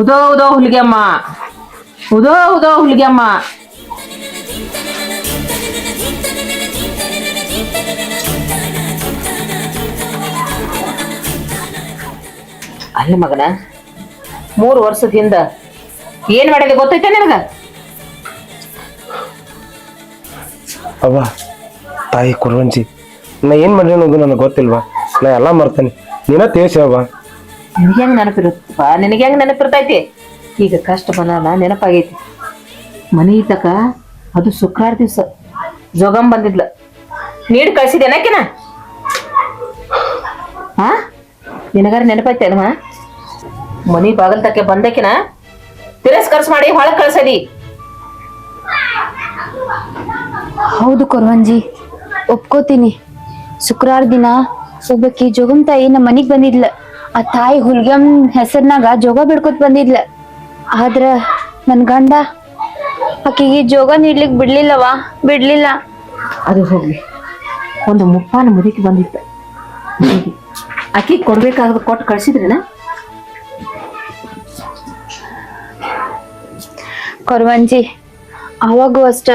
ಉದೋ ಉದೋ ಹುಲಿಗೆಮ್ಮ, ಉದೋ ಉದೋ ಹುಲಿಗೆಮ್ಮ. ಅಲ್ಲ ಮಗನ, 3 ವರ್ಷದಿಂದ ಏನ್ ಮಾಡಿದೆ ಗೊತ್ತೈತೆ ನಿನಗ? ಅವ್ವ ತಾಯಿ ಕುರುವಂಜಿ, ನಾ ಏನ್ ಮಾಡಿ ಅನ್ನೋದು ನನಗೆ ಗೊತ್ತಿಲ್ವಾ? ನಾ ಎಲ್ಲಾ ಮರ್ತೇನೆ, ನೀನ ತೇಸವ್ವ. ನಿನಗೆ ಹೆಂಗ್ ನೆನಪಿರುತ್ತಪ್ಪ? ನಿನಗೆ ಹೆಂಗ್ ನೆನಪಿರ್ತೈತಿ? ಈಗ ಕಷ್ಟ ಬರಲ್ಲ, ನೆನಪಾಗೈತಿ. ಮನಿ ತಕ ಅದು ಶುಕ್ರವಾರ ದಿವ್ಸ ಜೋಗಮ್ ಬಂದಿದ್ಲ, ನೀಡ್ ಕಳ್ಸಿದೇನಕಿನ? ಹಾ, ನಿನಗಾರ ನೆನಪೈತೇನಮ್ಮ? ಮನಿ ಬಾಗಲ್ ತಕ್ಕೆ ಬಂದಕಿನ ತಿರಸ್ಕರ್ಸ್ ಮಾಡಿ ಹೊಳಗ್ ಕಳ್ಸದಿ. ಹೌದು ಕೊರವಂಜಿ, ಒಪ್ಕೋತೀನಿ. ಶುಕ್ರವಾರ ದಿನ ಒಬ್ಬಕಿ ಜೋಗಮ್ ತಾಯಿ ನಮ್ಮ ಮನಿಗ್ ಬಂದಿದ್ಲ. ಆ ತಾಯಿ ಹುಲ್ಗಮ್ ಹೆಸರ್ನಾಗ ಜೋಗ ಬಿಡ್ಕೊತ್ ಬಂದಿದ್ಲ. ಆದ್ರ ನನ್ ಗಂಡ ಆಕಿಗೆ ಜೋಗ ನೀಡ್ಲಿಕ್ ಬಿಡ್ಲಿಲ್ಲ. ಅದು ಹೋಗ್ಲಿ, ಒಂದು ಮುಪ್ಪಾನ ಮುದುಕಿ ಬಂದಿತ್ತ, ಆಕಿ ಕೊಡ್ಬೇಕಾಗದ ಕೊಟ್ಟು ಕಳ್ಸಿದ್ರೇನ? ಕೊರವಂಜಿ, ಅವಾಗೂ ಅಷ್ಟ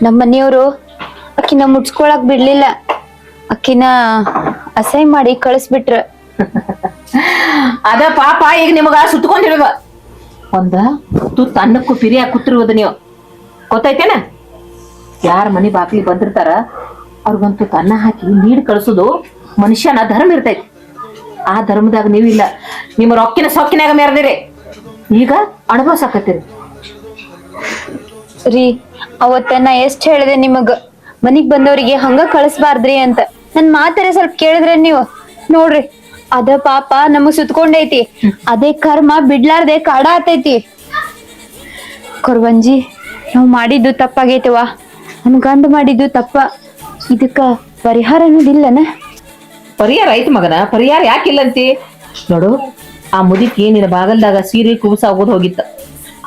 ನಮ್ಮ ಮನೆಯವರು ಅಕ್ಕಿನ ಮುಡ್ಸ್ಕೊಳಕ್ ಬಿಡ್ಲಿಲ್ಲ. ಅಕ್ಕಿನ ಅಸಹ್ಯ ಮಾಡಿ ಕಳಿಸ್ಬಿಟ್ರ. ಅದ ಪಾಪ ಈಗ ನಿಮಗ ಸುತ್ಕೊಂಡಿರುವ ಒಂದ ತುತ್ತು ಅನ್ನಕ್ಕೂ ಪಿರಿಯಾಗಿ ಕೂತಿರುವುದು ನೀವು ಗೊತ್ತೈತೇನ? ಯಾರ ಮನಿ ಬಾಕ್ಲಿ ಬಂದಿರ್ತಾರ ಅವ್ರಿಗಂತೂ ಅನ್ನ ಹಾಕಿ ನೀಡ್ ಕಳ್ಸುದು ಮನುಷ್ಯನ ಧರ್ಮ ಇರ್ತೈತಿ. ಆ ಧರ್ಮದಾಗ ನೀವಿಲ್ಲ, ನಿಮ್ಮ ರೊಕ್ಕಿನ ಸೊಕ್ಕಿನಾಗ ಮೆರೆದಿರಿ. ಈಗ ಅನುಭವಿಸಾಕತ್ತೀರಿ. ರೀ, ಅವತ್ತ ನಾ ಎಷ್ಟ್ ಹೇಳಿದೆ ನಿಮಗ, ಮನಿಗ್ ಬಂದವ್ರಿಗೆ ಹಂಗ ಕಳಿಸ್ಬಾರ್ದ್ರಿ ಅಂತ. ನನ್ ಮಾತಾರ ಸ್ವಲ್ಪ ಕೇಳಿದ್ರೆ ನೀವು. ನೋಡ್ರಿ, ಅದ ಪಾಪ ನಮಗ್ ಸುತ್ಕೊಂಡೈತಿ, ಅದೇ ಕರ್ಮ ಬಿಡ್ಲಾರ್ದೆ ಕಾಡ ಆತೈತಿ. ಕೊರವಂಜಿ, ನಾವ್ ಮಾಡಿದ್ದು ತಪ್ಪಾಗೈತವಾ. ನನ್ ಗಂಡ ಮಾಡಿದ್ದು ತಪ್ಪ. ಇದಕ್ಕ ಪರಿಹಾರ ಅನ್ನೋದಿಲ್ಲನ? ಪರಿಹಾರ ಐತಿ ಮಗನ, ಪರಿಹಾರ ಯಾಕಿಲ್ಲಂತಿ? ನೋಡು, ಆ ಮುದುಕಿ ನಿನ್ನ ಬಾಗಲ್ದಾಗ ಸೀರೆ ಕುಬಸ ಹೋಗೋದ್ ಹೋಗಿತ್ತ,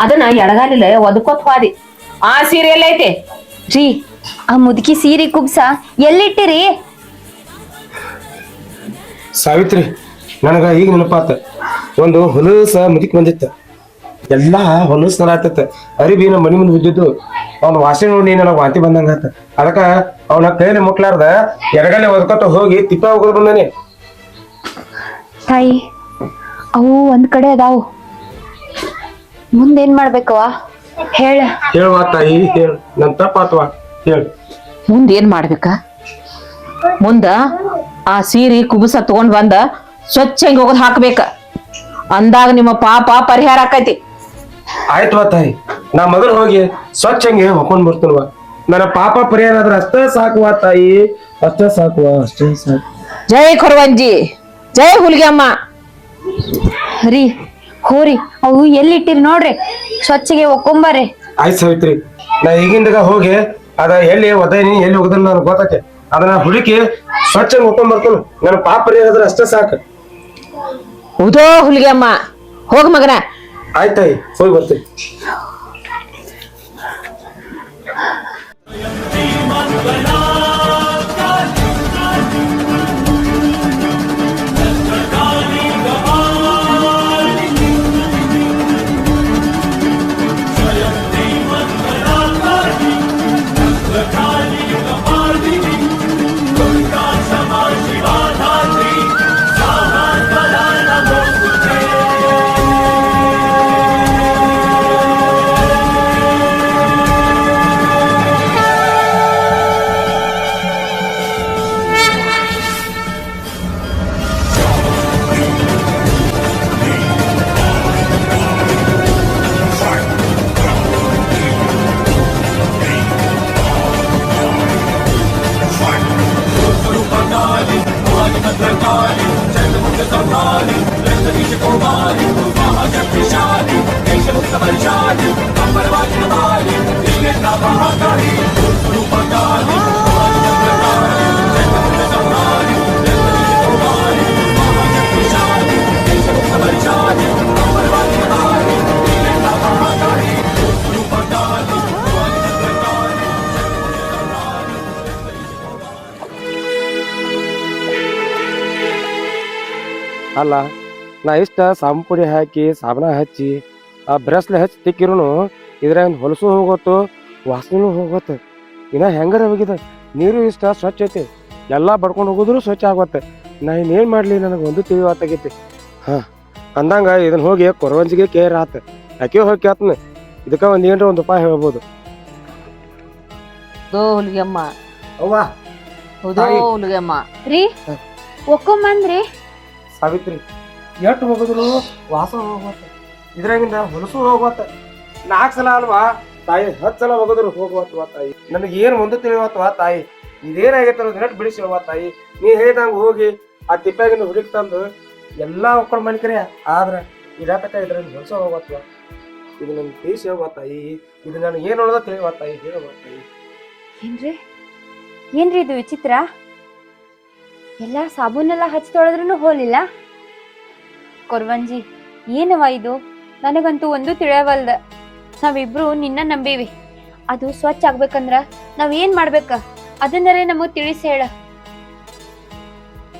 ಅದನ್ನ ಎಡಗಾಲಿಲ್ಲ ಒದಕೊತ್ ಹಾದಿ. ಆ ಸೀರೆ ಎಲ್ಲ ಐತಿ ರೀ? ಆ ಮುದುಕಿ ಸೀರೆ ಕುಬ್ಸ ಎಲ್ಲಿಟ್ಟಿರಿ? ಸಾವಿತ್ರಿ, ನನಗ ಈಗ ನೆನಪಾತ. ಒಂದು ಹೊಲಸ ಮುದುಕಿ ಬಂದಿತ್ತ, ಎಲ್ಲಾ ಹೊಲಸ್ ತರ ಆತತ್ತ. ಅರಿಬಿ ನಮ್ಮ ಮನಿ ಮುಂದೆ ಬಿದ್ದಿದ್ದು, ಅವ್ನ ವಾಸನೆ ನೋಡಿ ನನಗ ವಾಂತಿ ಬಂದಂಗ ಆತ. ಅದಕ್ಕ ಅವನ ಕೈಯಲ್ಲಿ ಮುಟ್ಲಾರ್ದ ಎಡಗಲೆ ಒದ್ಕೊತ ಹೋಗಿ ತಿಪ್ಪ ಹೋಗೋದು ಬಂದಾನೆ. ತಾಯಿ, ಅವು ಒಂದ್ ಕಡೆ ಅದಾವು, ಮುಂದೇನ್ ಮಾಡ್ಬೇಕವಾ? ಹೇಳುವ ತಾಯಿ, ಹೇಳು. ನನ್ ತಪ್ಪಾತ್ವಾ, ಹೇಳು. ಮುಂದ ಏನ್ ಮಾಡ್ಬೇಕ? ಮುಂದ ಆ ಸೀರೆ ಕುಬಸ ತಗೊಂಡ್ ಬಂದ ಸ್ವಚ್ಛ ಹಿಂಗ್ ಹೋಗೋದ್ ಹಾಕ್ಬೇಕ. ಅಂದಾಗ ನಿಮ್ಮ ಪಾಪ ಪರಿಹಾರ ಆಕೈತಿ. ಆಯ್ತವಾ ತಾಯಿ, ನಾ ಮೊದಲು ಹೋಗಿ ಸ್ವಚ್ಛ ಹಂಗೆ ಹೊಕ್ಕೊಂಡ್ ಬರ್ತಲ್ವಾ. ನನ್ನ ಪಾಪ ಪರಿಹಾರ ಆದ್ರೆ ಅಷ್ಟೇ ಸಾಕುವ ತಾಯಿ, ಅಷ್ಟೇ ಸಾಕುವ, ಅಷ್ಟೇ ಸಾಕು. ಜೈ ಕೊರವಂಜಿ, ಜೈ ಹುಲಿಗೆಮ್ಮ. ರೀ, ಹೋರಿ, ಅವು ಎಲ್ಲಿಟ್ಟಿರಿ ನೋಡ್ರಿ, ಸ್ವಚ್ಛಗೆ ಒಕ್ಕೊಂಬರ್ರಿ. ಆಯ್ತು ಸಾವಿತ್ರಿ, ನಾ ಈಗಿಂದಾಗ ಹೋಗಿ ಅದ ಎಲ್ಲಿ ಒದೈನಿ ಎಲ್ಲಿ ಹೋಗದನ್ನ ನನಗೆ ಗೊತ್ತೈತೆ. ಅದನ್ನ ಹುಡುಕಿ ಸ್ವಚ್ಛ ಹೊಕ್ಕೊಂಡ್ ಬರ್ತೇನೆ. ನನ್ನ ಪಾಪ ಪರಿಹಾರ ಆದ್ರೆ ಅಷ್ಟೇ ಸಾಕು. ಉದೋ ಹುಲಿಗೆಮ್ಮ, ಹೋಗ ಮಗನ. ಆಯ್ತಾಯಿ, ಹೋಗಿ ಬರ್ತೀವಿ. ಅಲ್ಲ, ನಾ ಇಷ್ಟ ಸಾಬು ಪುಡಿ ಹಾಕಿ ಸಾಬಣ ಹಚ್ಚಿ ಆ ಬ್ರಸ್ಲೆ ಹಚ್ಚಿ ತಿಕ್ಕಿರೂ ಇದ್ರಾಗ ಹೊಲಸು ಹೋಗೋತು ವಾಸನೆನೂ ಹೋಗುತ್ತೆ ಇನ್ನ ಹೆಂಗಾರ ಹೋಗಿದೆ ನೀರು ಇಷ್ಟ ಸ್ವಚ್ಛ ಐತಿ ಎಲ್ಲ ಬಡ್ಕೊಂಡು ಹೋಗಿದ್ರು ಸ್ವಚ್ಛ ಆಗುತ್ತೆ ನಾ ಇನ್ನೇನು ಮಾಡಲಿ ನನಗೆ ಒಂದು ತಿಳಿವಾತಾಗೈತಿ ಹಾಂ ಅಂದಂಗ ಇದನ್ನ ಹೋಗಿ ಕೊರವಂಜಿಗೆ ಕೇರ್ ಆತ ಯಾಕೆ ಹೋಗಿ ಕೇಳ್ತಾನೆ ಇದಕ್ಕೆ ಒಂದು ಏನರ ಒಂದು ಉಪಾಯ ಹೇಳ್ಬೋದು. ದೋ ಹುಲಿಗೆಮ್ಮ ಅವ್ವ ಹೌದೋ ಹುಲಿಗೆಮ್ಮ ರೀ ಒಕ್ಕೊಂಬಂದ್ರಿ ಸಾವಿತ್ರಿ ಎಷ್ಟು ಹೋಗಿದ್ರು ವಾಸ ಹೋಗುತ್ತೆ ಇದ್ರಾಗಿಂದ ಹೊಲಸು ಹೋಗುತ್ತೆ 4 ಸಲ ಅಲ್ವಾ ತಾಯಿ 10 ಸಲ ಹೋಗಿದ್ರು ಹೋಗುವತ್ವಾ ತಾಯಿ ನನಗೆ ಏನು ಒಂದು ತಿಳಿವತ್ವಾ ತಾಯಿ ಇದೇನಾಗೈತೆ ಅನ್ನೋದು ನೆಟ್ ಬಿಡಿಸಿಲ್ವಾ ತಾಯಿ ನೀ ಹೇಳ್ದಂಗ ಹೋಗಿ ಆ ತಿಪ್ಪಾಗಿನ ಹುಡುಕ್ ತಂದು ಎಲ್ಲಾ ಒಕ್ಕೊಂಡು ಮನ್ಕರಿ ಆದ್ರೆ ಇಡತಕ್ಕ ಇದ್ರಲ್ಲಿ ಹೊಲಸ ಹೋಗತ್ವ ಇದು ನನ್ ದೇಶ ಹೋಗ್ವಾ ತಾಯಿ ಇದು ನನಗೆ ಏನು ನೋಡೋದ ತಿಳಿವಾ ತಾಯಿ ಹೇಳುವ ತಾಯಿ. ಏನ್ರಿ ಏನ್ರಿ ಇದು ವಿಚಿತ್ರ ಎಲ್ಲ ಸಾಬೂನೆಲ್ಲ ಹಚ್ಚಿ ತೊಳೆದ್ರೂ ಹೋಲಿಲ್ಲ ಕೊರ್ವಂಜಿ ಏನವ ಇದು ನನಗಂತೂ ಒಂದು ತಿಳಿಯವಲ್ದ ನಾವಿಬ್ರು ನಿನ್ನ ನಂಬೀವಿ ಅದು ಸ್ವಚ್ಛ ಆಗ್ಬೇಕಂದ್ರ ನಾವ್ ಏನ್ ಮಾಡ್ಬೇಕ ಅದನ್ನರೇ ನಮಗ್ ತಿಳಿಸಿ ಹೇಳ.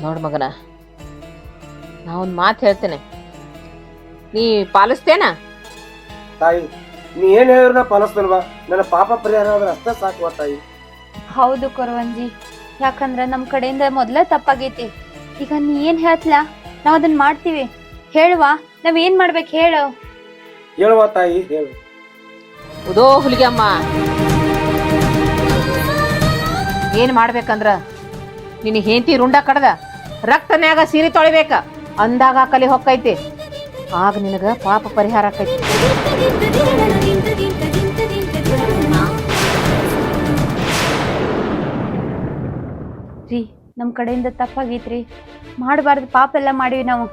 ನೋಡ್ ಮಗನ ನಾ ಒಂದ್ ಮಾತು ಹೇಳ್ತೇನೆ ನೀ ಪಾಲಿಸ್ತೇನ ತಾಯಿ ನೀ ಏನ್ ಹೇಳಿದ್ರು ನಾ ಪಾಲಿಸ್ತೇನವಾ ನನ್ನ ಪಾಪ ಪರಿಹಾರ ಆದ್ರೆ ಅಷ್ಟೇ ಸಾಕುವ ತಾಯಿ. ಹೌದು ಕೊರ್ವಂಜಿ ಯಾಕಂದ್ರ ನಮ್ ಕಡೆಯಿಂದ ಮೊದ್ಲ ತಪ್ಪಾಗೈತಿ ಈಗ ನೀ ಏನ್ ಹೇಳ್ತ್ಲಾ ನಾವ್ ಅದನ್ನ ಮಾಡ್ತೀವಿ ಹೇಳುವ ನಾವ್ ಏನ್ ಮಾಡ್ಬೇಕು ಹೇಳು. ಹೇಳುವ ತಾಯಿ ಹೇಳು. ಉದೋ ಹುಲಿಗೆಮ್ಮ ಏನ್ ಮಾಡ್ಬೇಕಂದ್ರ ನಿನ್ ಹೆಂಡತಿ ರುಂಡ ಕಡ್ದ ರಕ್ತನ್ಯಾಗ ಸೀರೆ ತೊಳಿಬೇಕ ಅಂದಾಗ ಕಲಿ ಹೊಕ್ಕೈತಿ ಆಗ ನಿನಗ ಪಾಪ ಪರಿಹಾರ ಆಕೈತಿ. ರೀ ನಮ್ ಕಡೆಯಿಂದ ತಪ್ಪಾಗೈತ್ರಿ ಮಾಡಬಾರ್ದು ಪಾಪ ಎಲ್ಲ ಮಾಡಿವಿ ನಾವು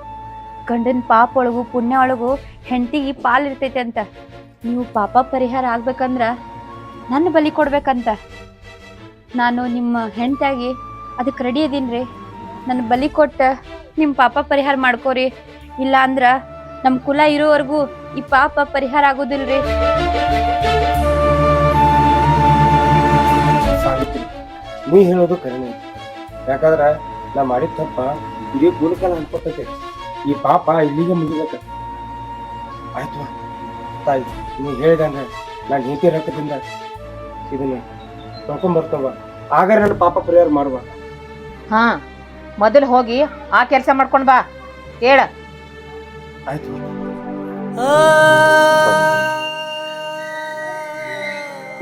ಗಂಡನ ಪಾಪ ಒಳಗು ಪುಣ್ಯ ಒಳಗು ಹೆಂಡತಿಗೆ ಪಾಲ್ ಇರ್ತೈತೆ ಅಂತ ನೀವು ಪಾಪ ಪರಿಹಾರ ಆಗ್ಬೇಕಂದ್ರ ನನ್ನ ಬಲಿ ಕೊಡ್ಬೇಕಂತ ನಾನು ನಿಮ್ಮ ಹೆಂಡತಿಯಾಗಿ ಅದಕ್ಕೆ ರೆಡಿ ಇದೀನ್ರಿ ನನ್ನ ಬಲಿ ಕೊಟ್ಟ ನಿಮ್ಮ ಪಾಪ ಪರಿಹಾರ ಮಾಡ್ಕೋರಿ ಇಲ್ಲ ಅಂದ್ರ ನಮ್ಮ ಕುಲ ಇರೋವರೆಗೂ ಈ ಪಾಪ ಪರಿಹಾರ ಆಗೋದಿಲ್ರಿ. ಸಾವಿತ್ರಿ ನೀ ಹೇಳೋದು ಕರೆನೇ ಯಾಕಂದ್ರ ನಾ ಮಾಡಿದ ತಪ್ಪ ಇಡೀ ಗುಣಕಾಲ ಅನ್ಕೊತೈತೆ ಈ ಪಾಪ ಇಲ್ಲಿಗೆ ಮುಗಿಬೇಕ ಆಯ್ತು ತಾಯಿ ನೀ ಹೇಳ್ದಂಗ ನಾನು ನೀತಿ ರಕ್ತದಿಂದ ಇದನ್ನ ತೊಳ್ಕೊಂಬರ್ತವ ಆಗ ನನ್ನ ಪಾಪ ಪರಿಹಾರ ಮಾಡುವ. ಹಾ ಮೊದಲು ಹೋಗಿ ಆ ಕೆಲಸ ಮಾಡ್ಕೊಂಡ್ ಬಾ ಹೇಳ. ಆಯ್ತು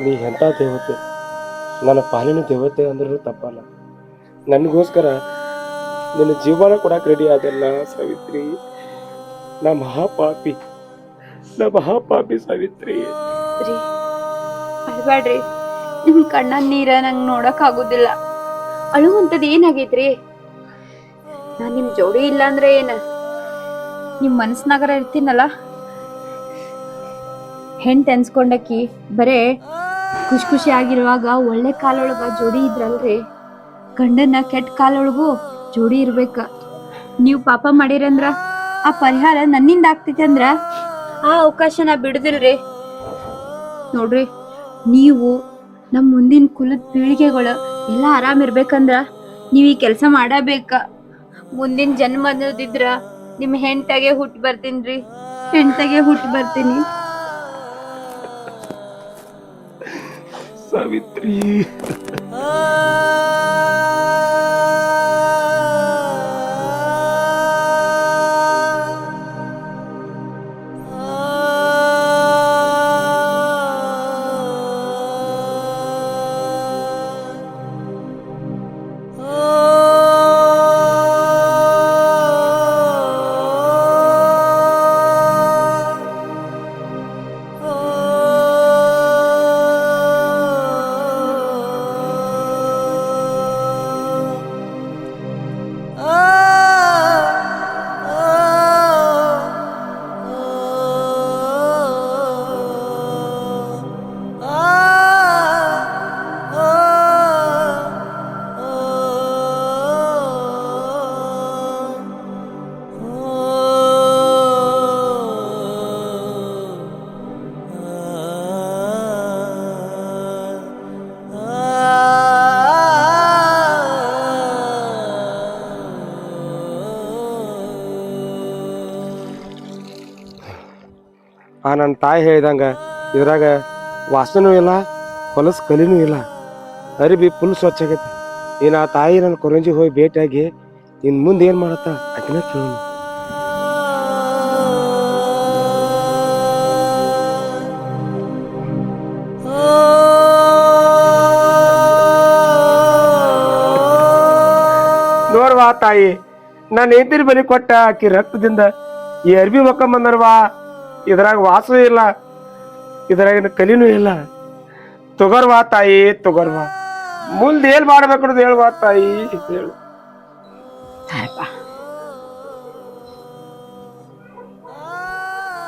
ನೀ ಎಂತ ದೇವತೆ ನನ್ನ ಪಾಲಿನ ದೇವತೆ ಅಂದ್ರೂ ತಪ್ಪಲ್ಲ ನನಗೋಸ್ಕರ ನಿನ್ನ ಜೀವನ ಕೊಡಕ್ ರೆಡಿ ಆದಲ್ಲ ಸಾವಿತ್ರಿ. ನಾ ಮಹಾಪಾಪಿ ಸಾವಿತ್ರಿ. ರೀ ಅಳ್ಬ್ಯಾಡ್ರಿ ನಿಮ್ ಕಣ್ಣ ನೀರ ನಂಗ್ ನೋಡಕ್ ಆಗುದಿಲ್ಲ ಅಳುವಂತದ್ ಏನಾಗೈತ್ರಿ ನಾನ್ ನಿಮ್ ಜೋಡಿ ಇಲ್ಲ ಅಂದ್ರೆ ಏನ ನಿಮ್ ಮನಸ್ನಾಗರ ಇರ್ತೀನಲ್ಲ ಹೆಂಟ್ ಅನ್ಸ್ಕೊಂಡಕಿ ಬರೇ ಖುಷಿ ಆಗಿರುವಾಗ ಒಳ್ಳೆ ಕಾಲೊಳಗ ಜೋಡಿ ಇದ್ರಲ್ರಿ ಗಂಡನ ಕೆಟ್ಟ ಕಾಲೊಳಗೂ ಜೋಡಿ ಇರ್ಬೇಕ. ನೀವು ಪಾಪ ಮಾಡಿರಂದ್ರ ಆ ಪರಿಹಾರ ನನ್ನಿಂದ ಆಗ್ತೈತಿ ಅಂದ್ರ ಆ ಅವಕಾಶ ನಾ ಬಿಡುದಿಲ್ರಿ. ನೋಡ್ರಿ ನೀವು ನಮ್ ಮುಂದಿನ ಕುಲದ ಪೀಳಿಗೆಗಳು ಎಲ್ಲ ಆರಾಮ್ ಇರ್ಬೇಕಂದ್ರ ನೀವ್ ಈ ಕೆಲಸ ಮಾಡಬೇಕ. ಮುಂದಿನ ಜನ್ಮ ಅನ್ನೋದಿದ್ರ ನಿಮ್ ಹೆಂಡತಾಗೆ ಹುಟ್ಟಿ ಬರ್ತೀನ್ರಿ ಹೆಂಡತಾಗೆ ಹುಟ್ಟಿ ಬರ್ತೀನಿ. ಸಾವಿತ್ರಿ ಆ ನನ್ನ ತಾಯಿ ಹೇಳಿದಂಗ ಇದ್ರಾಗ ವಾಸನೂ ಇಲ್ಲ, ಹೊಲಸು ಕಲಿನೂ ಇಲ್ಲ, ಅರಿಬಿ ಫುಲ್ ಸ್ವಚ್ಛ ಆಗೈತಿ. ಇನ್ನು ಆ ತಾಯಿ ನನ್ನ ಕೊರಂಜಿ ಹೋಗಿ ಭೇಟಿಯಾಗಿ ಇನ್ನು ಮುಂದೆ ಏನು ಮಾಡತ್ತ ಆಕಿನ ಕೇಳೋಣ. ನೋಡ್ವಾ ತಾಯಿ, ನಾನು ಹೆಂಡತಿನ ಬಲಿ ಕೊಟ್ಟ ಆಕಿ ರಕ್ತದಿಂದ ಈ ಅರ್ಬಿ ಬಂದರ್ವಾ. ಇದ್ರಾಗ ವಾಸು ಇಲ್ಲ, ಇದ್ರಾಗ ಕಲಿನೂ ಇಲ್ಲ. ತಗೋರ್ವಾ ತಾಯಿ, ತಗೋರ್ವಾ. ಮುಂದೆ ಏನ್ ಮಾಡ್ಬೇಕು ಹೇಳುವ ತಾಯಿ, ಹೇಳು.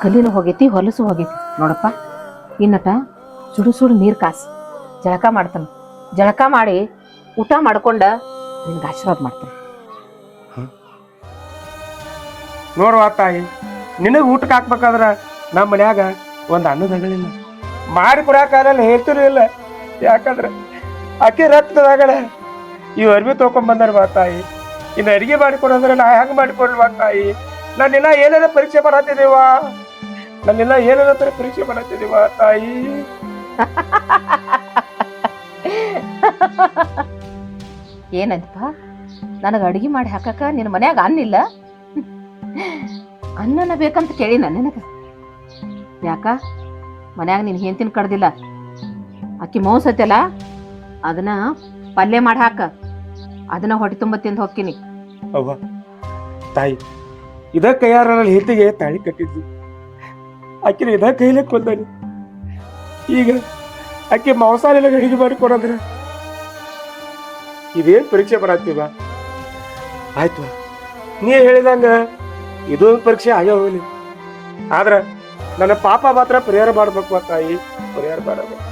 ಕಲ್ಲಿನೂ ಹೋಗೈತಿ, ಹೊಲಸು ಹೋಗೈತಿ. ನೋಡಪ್ಪ, ಇನ್ನಟ ಸುಡು ಸುಡು ನೀರು ಕಾಸು ಜಳಕ ಮಾಡ್ತಾನೆ. ಜಳಕ ಮಾಡಿ ಊಟ ಮಾಡ್ಕೊಂಡ ನಿನ್ಗೆ ಆಶೀರ್ವಾದ ಮಾಡ್ತಾನೆ. ನೋಡ್ವಾ ತಾಯಿ, ನಿನಗೆ ಊಟಕ್ಕೆ ಹಾಕ್ಬೇಕಾದ್ರ ನಮ್ಮ ಮನ್ಯಾಗ ಒಂದು ಅನ್ನದಾಗಳಿಲ್ಲ, ಮಾಡಿ ಕೊಡಾಕಾಗಲ್ಲ, ಹೇಳ್ತಿರೂ ಇಲ್ಲ. ಯಾಕಂದ್ರೆ ಅಕ್ಕಿ ರಕ್ತದಾಗಡ ಇವ್ ಅರ್ಬಿ ತೊಗೊಂಡ್ ಬಂದಾರ ತಾಯಿ. ಇನ್ನು ಅಡಿಗೆ ಮಾಡಿ ಕೊಡಂದ್ರೆ ನಾ ಹೆಂಗ್ ಮಾಡಿಕೊಡ್ವಾ ತಾಯಿ? ನಾನಿನ್ನ ಏನಾರ ಪರೀಕ್ಷೆ ಮಾಡತ್ತಿದೀವ, ನಾನಿನ್ನ ಏನಾರ ಪರೀಕ್ಷೆ ಮಾಡತ್ತಿದೀವ ತಾಯಿ. ಏನಂತಪ್ಪ, ನನಗೆ ಅಡಿಗೆ ಮಾಡಿ ಹಾಕಕ್ಕ ನಿನ್ನ ಮನ್ಯಾಗ ಅನ್ನಿಲ್ಲ? ಅನ್ನನ ಬೇಕಂತ ಕೇಳಿ ನಿನಗ ಯಾಕ? ಮನ್ಯಾಗ ನೀನು ಹೆಂತಿನ ಕಡ್ದಿಲ್ಲ, ಅಕ್ಕಿ ಮೌಸತ್ತಲ್ಲ ಅದನ್ನ ಪಲ್ಯ ಮಾಡಿ ಹಾಕ, ಅದನ್ನ ಹೊಟ್ಟೆ ತುಂಬ ತಿಂದು ಹೋಗ್ತೀನಿ. ಅವ್ವ ತಾಯಿ, ಇದ ಕೈಯಾರ ಹೆಂತಿಗೆ ತಾಳಿ ಕಟ್ಟಿದ್ವಿ, ಆಕಿನ ಇದ ಕೈಲೇ ಕೊಂದಾನಿ. ಈಗ ಆಕೆ ಮಾಂಸಾಲೆಲ್ಲ ಅಡಿಗೆ ಮಾಡಿ ಕೊಡಂದ್ರ ಇದೇನ್ ಪರೀಕ್ಷೆ ಬರತ್ತೀವ? ಆಯ್ತು, ನೀ ಹೇಳಿದಂಗ ಇದೊಂದು ಪರೀಕ್ಷೆ ಆಗ್ಯ ಹೋಗ್ಲಿ. ಆದ್ರ ನನ್ನ ಪಾಪ ಮಾತ್ರ ಪರಿಹಾರ ಮಾಡ್ಬೇಕು ತಾಯಿ, ಪರಿಹಾರ ಮಾಡಬೇಕು.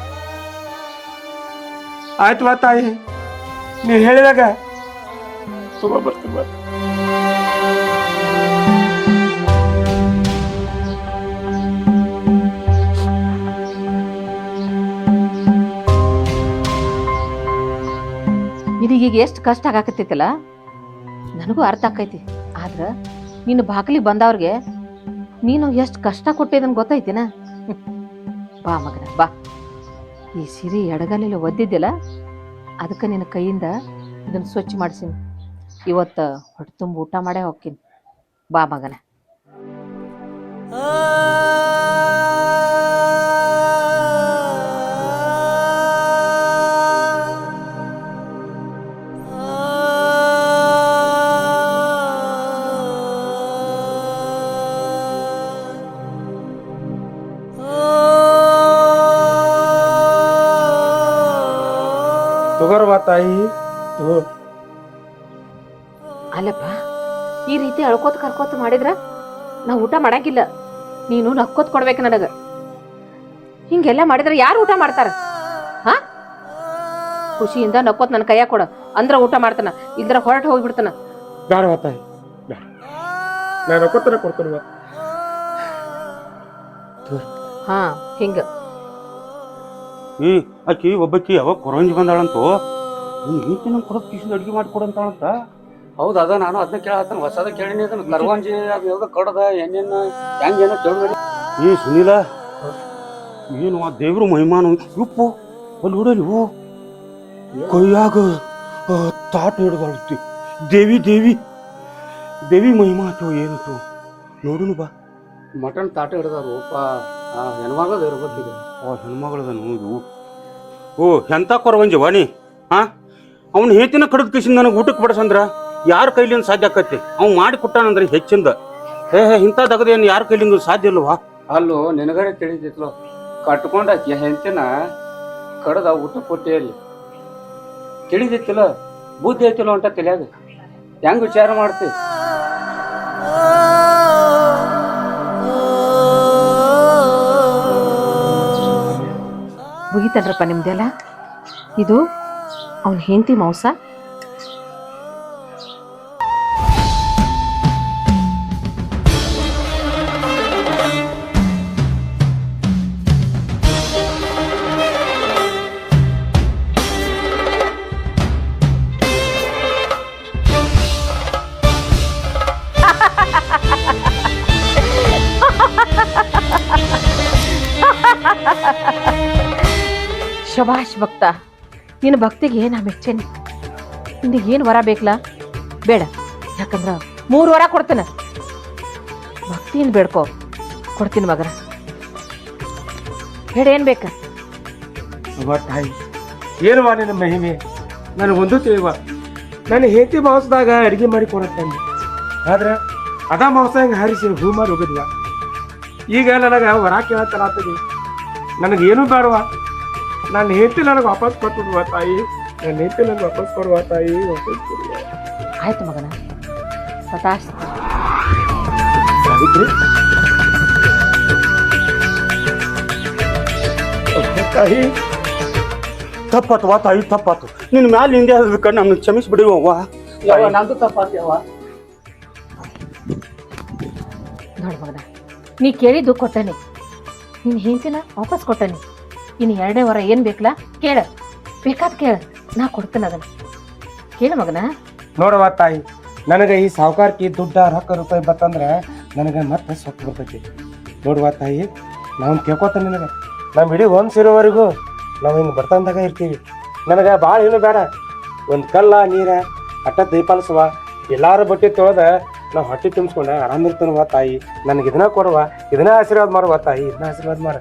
ಆಯ್ತು ತಾಯಿ, ನೀ ಹೇಳಿದಾಗ ತುಂಬ ಬರ್ತೀನಿ. ನಿನಗೀಗ ಎಷ್ಟು ಕಷ್ಟ ಆಗಾಕತ್ತೈತಲ್ಲ ನನಗೂ ಅರ್ಥ ಆಕೈತಿ. ಆದ್ರ ನಿನ್ನ ಬಾಕಲಿ ಬಂದವ್ರಿಗೆ ನೀನು ಎಷ್ಟು ಕಷ್ಟ ಕೊಟ್ಟಿದ್ದನ್ ಗೊತ್ತೈತಿನ? ಬಾ ಮಗನ ಬಾ, ಈ ಸಿರಿ ಎಡಗಲೆಲ್ಲ ಒದ್ದಿದ್ದಿಲ್ಲ, ಅದಕ್ಕೆ ನಿನ್ನ ಕೈಯಿಂದ ಇದನ್ನು ಸ್ವಚ್ಛ ಮಾಡಿಸಿನಿ. ಇವತ್ತು ಹೊಟ್ಟೆ ತುಂಬ ಊಟ ಮಾಡೇ ಹೋಗ್ತೀನಿ. ಬಾ ಮಗನ. ತಗೋರ್ವಾ ತಾಯಿ, ತಗೋ. ಅಲ್ಲಪ್ಪ, ಈ ರೀತಿ ಅಳ್ಕೋತ ಕರ್ಕೋತ ಮಾಡಿದ್ರ ನಾ ಊಟ ಮಾಡಂಗಿಲ್ಲ. ನೀನು ನಕ್ಕೋತ್ ಕೊಡ್ಬೇಕು ನನಗ. ಹಿಂಗೆಲ್ಲ ಮಾಡಿದ್ರೆ ಯಾರು ಊಟ ಮಾಡ್ತಾರ? ಹಾ, ಖುಷಿಯಿಂದ ನಕ್ಕೋತ್ ನನ್ನ ಕೈಯಾಗ ಕೊಡ, ಅಂದ್ರ ಊಟ ಮಾಡ್ತಾನ, ಇಲ್ದ್ರ ಹೊರಟು ಹೋಗ್ಬಿಡ್ತಾನ. ಬೇಡವಾ ತಾಯಿ, ಬೇಡ, ನಾನು ರೊಕ್ಕತರ ಕೊಡ್ತೇನೆ. ಹಾ, ಹಿಂಗ ಆಕಿ ಒಬ್ಬಾಕಿ ಯಾವಾಗ ಕೊರಂಜಿ ಬಂದಾಳಂತೂ ಈಕಿನ ಕೊಡಕ್ ಕಿಶನ್ ಅಡ್ಗೆ ಮಾಡಿ ಕೊಡಂತಾಳಂತ. ಹೌದು, ಅದ ನಾನು ಅದನ್ನ ಕೇಳತ್ತೇನೆ. ಹೊಸದ ಕೇಳಿನಿ, ಅದನ್ನ ಕರ್ವಂಜಿ ಅದು ಯಾವ್ದು ಕಡದ ಹೆಣ್ಣೆನ್ನ ಹೆಂಗೇನೋ ಕೇಳಿ. ಸುನೀಲ, ಏನು ಆ ದೇವ್ರ ಮಹಿಮಾನು ಉಪ್ಪು ಅಲ್ಲಿ ನೋಡಲ್ವು ಕೈಯಾಗ ತಾಟ ಹಿಡ್ದಾಳ್ತಿ. ದೇವಿ ದೇವಿ ದೇವಿ ಮಹಿಮಾ ಆತು, ಏನತ್ತು ನೋಡುನು ಬಾ. ಮಟನ್ ತಾಟ ಹಿಡ್ದಾರು ಅಪ್ಪ, ಹೆಣ್ಮಗದ ಇರ್ಬೇಕಿದೆ. ಹೆಣ್ಮಗಳದ ನೋಡು. ಓ, ಎಂತ ಕೊರವಂಜಿ ವಾಣಿ. ಅವ್ನು ಹೇತಿನ ಕಡದ ಕಿಸಿಂದ ನನಗೆ ಊಟಕ್ಕೆ ಬಡಸಂದ್ರ ಯಾರ ಕೈಲಿಂದ ಸಾಧ್ಯ ಆಕತಿ? ಅವ್ನು ಮಾಡಿ ಕೊಟ್ಟಾನಂದ್ರೆ ಹೆಚ್ಚಿಂದ. ಇಂಥದ್ದಾಗದೇನು ಯಾರ ಕೈಲಿಂದ ಸಾಧ್ಯ ಇಲ್ವಾ? ಅಲ್ಲೋ, ನಿನಗರೆ ತಿಳಿದಿತ್ಲು, ಕಟ್ಕೊಂಡಾಕಿ ಹೆಂತಿನ ಕಡದ ಊಟ ಕೊಟ್ಟಿಯಲ್ಲಿ ತಿಳಿದಿತ್ತಿಲ್ಲ, ಬುದ್ಧಿ ಐತಿಲ್ಲ ಅಂತ ತಿಳಿಯಾಗ ಹೆಂಗ್ ವಿಚಾರ ಮಾಡ್ತಿ? ಮುಗಿತಲ್ರಪ್ಪ ನಿಮ್ದೆಲ್ಲ. ಇದು ಅವನ ಹೆಂಡತಿ ಮಾಂಸ. ಶಬಾಷ್ ಭಕ್ತ, ನಿನ್ನ ಭಕ್ತಿಗೆ ನಾ ಮೆಚ್ಚೇನಿ. ನಿನಗೆ ಏನು ವರ ಬೇಕಲ್ಲ ಬೇಡ, ಯಾಕಂದ್ರ 3 ವರ ಕೊಡ್ತೇನೆ. ಭಕ್ತಿಯಿಂದ ಬೇಡ್ಕೋ, ಕೊಡ್ತೀನಿ ಮಗನ. ಹೇಳ ಏನ್ ಬೇಕ? ತಾಯಿ ಏನು ಮಾ ನಿನ್ನ ಮಹಿಮೆ ನನಗೊಂದು ತಿಳಿವ. ನನ್ನ ಹೆಂಡತಿ ಮಾಂಸದಾಗ ಅಡಿಗೆ ಮಾಡಿ ಕೊಡತ್ತಂದು, ಆದ್ರೆ ಅದ ಮಾಂಸ ಹಿಂಗೆ ಹಾರಿಸಿ ಹೂ ಮಾಡಿ ಹೋಗಿದ್ವ. ಈಗ ನನಗೆ ವರ ಕೇಳತ್ತಲಾಗ್ತದೆ. ನನಗೇನು ಬೇಡವಾ, ನನ್ನ ಹೆಂಡತಿ ನನಗೆ ವಾಪಸ್ ಕೊಟ್ಬಿಡುವ ತಾಯಿ. ನನ್ನ ಹೆಂಡತಿ ನನಗೆ ವಾಪಸ್ ಕೊಡುವ ತಾಯಿ, ವಾಪಸ್ ಕೊಡುವ. ಆಯ್ತು ಮಗನ, ತಥಾಸ್ತು. ಸಾವಿತ್ರಿ ತಾಯಿ, ತಪ್ಪಾತವಾ ತಾಯಿ, ತಪ್ಪಾತು. ನಿನ್ನ ಮ್ಯಾಲ ಹಿಂದೆ ಅದಕ್ಕೆ ನಮ್ಗೆ ಕ್ಷಮಿಸ್ಬಿಡಿವವ್ವ. ನಂದು ತಪ್ಪಾತ್ಯವ. ನೋಡು ಮಗನ, ನೀ ಕೇಳಿದ್ದು ಕೊಟ್ಟನಿ, ನಿನ್ನ ಹೆಂಡತಿನ ವಾಪಸ್ ಕೊಟ್ಟನಿ. ಇನ್ನು 2ನೇ ವರ ಏನ್ ಬೇಕಲ್ಲ ಕೇಳ, ಬೇಕಾದ ಕೇಳ, ನಾ ಕೊಡ್ತೇನೆ ಅದನ್ನ. ಕೇಳ ಮಗನ. ನೋಡವ ತಾಯಿ, ನನಗೆ ಈ ಸಾವುಕಾರಕ್ಕೆ ದುಡ್ಡ ರೊಕ್ಕ ರೂಪಾಯಿ ಬತ್ತಂದ್ರೆ ನನಗೆ ಮತ್ತೆ ಸೊತ್ತು ಬರ್ತೈತಿ. ನೋಡುವ ತಾಯಿ, ನಾವು ಕೇಳ್ಕೊತ ನಿನಗೆ ನಮ್ಮ ಇಡೀ 1 ಸೇರೋವರೆಗೂ ನಾವು ಹಿಂಗೆ ಬರ್ತಂದಾಗ ಇರ್ತೀವಿ. ನನಗೆ ಭಾಳ ಏನು ಬೇಡ, ಒಂದು ಕಲ್ಲ ನೀರ ಅಟ್ಟ ದೀಪಾಲಿಸುವ, ಎಲ್ಲಾರ ಬಟ್ಟೆ ತೊಳೆದ ನಾವು ಹೊಟ್ಟೆ ತುಂಬಿಸ್ಕೊಂಡ ಆರಾಮಿರ್ತಾನವ ತಾಯಿ. ನನಗೆ ಇದನ್ನ ಕೊಡುವ, ಇದನ್ನ ಆಶೀರ್ವಾದ ಮಾಡುವ ತಾಯಿ, ಇದನ್ನ ಆಶೀರ್ವಾದ ಮಾಡ.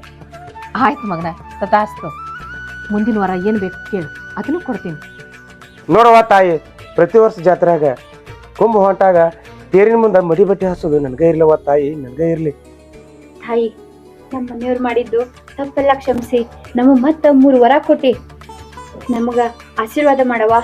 ಆಯ್ತು ಮಗನ, ತಥಾಸ್ತು. ಮುಂದಿನ ವಾರ ಏನ್ ಬೇಕು ಕೇಳು, ಅದನ್ನು ಕೊಡ್ತೀನಿ. ನೋಡವ ತಾಯಿ, ಪ್ರತಿ ವರ್ಷ ಜಾತ್ರೆಯಾಗ ಕುಂಭ ಹೊಂಟಾಗ ತೇರಿನ ಮುಂದೆ ಮಡಿ ಬಟ್ಟೆ ಹಾಸೋದು ನನಗೆ ಇರ್ಲವ ತಾಯಿ, ನನಗೆ ಇರ್ಲಿ. ತಾಯಿ, ನಮ್ಮ ಮನೆಯವ್ರು ಮಾಡಿದ್ದು ತಪ್ಪೆಲ್ಲ ಕ್ಷಮಿಸಿ ನಮಗ್ ಮತ್ತ 3 ವರ ಕೊಟ್ಟಿ ನಮಗ ಆಶೀರ್ವಾದ ಮಾಡವಾ.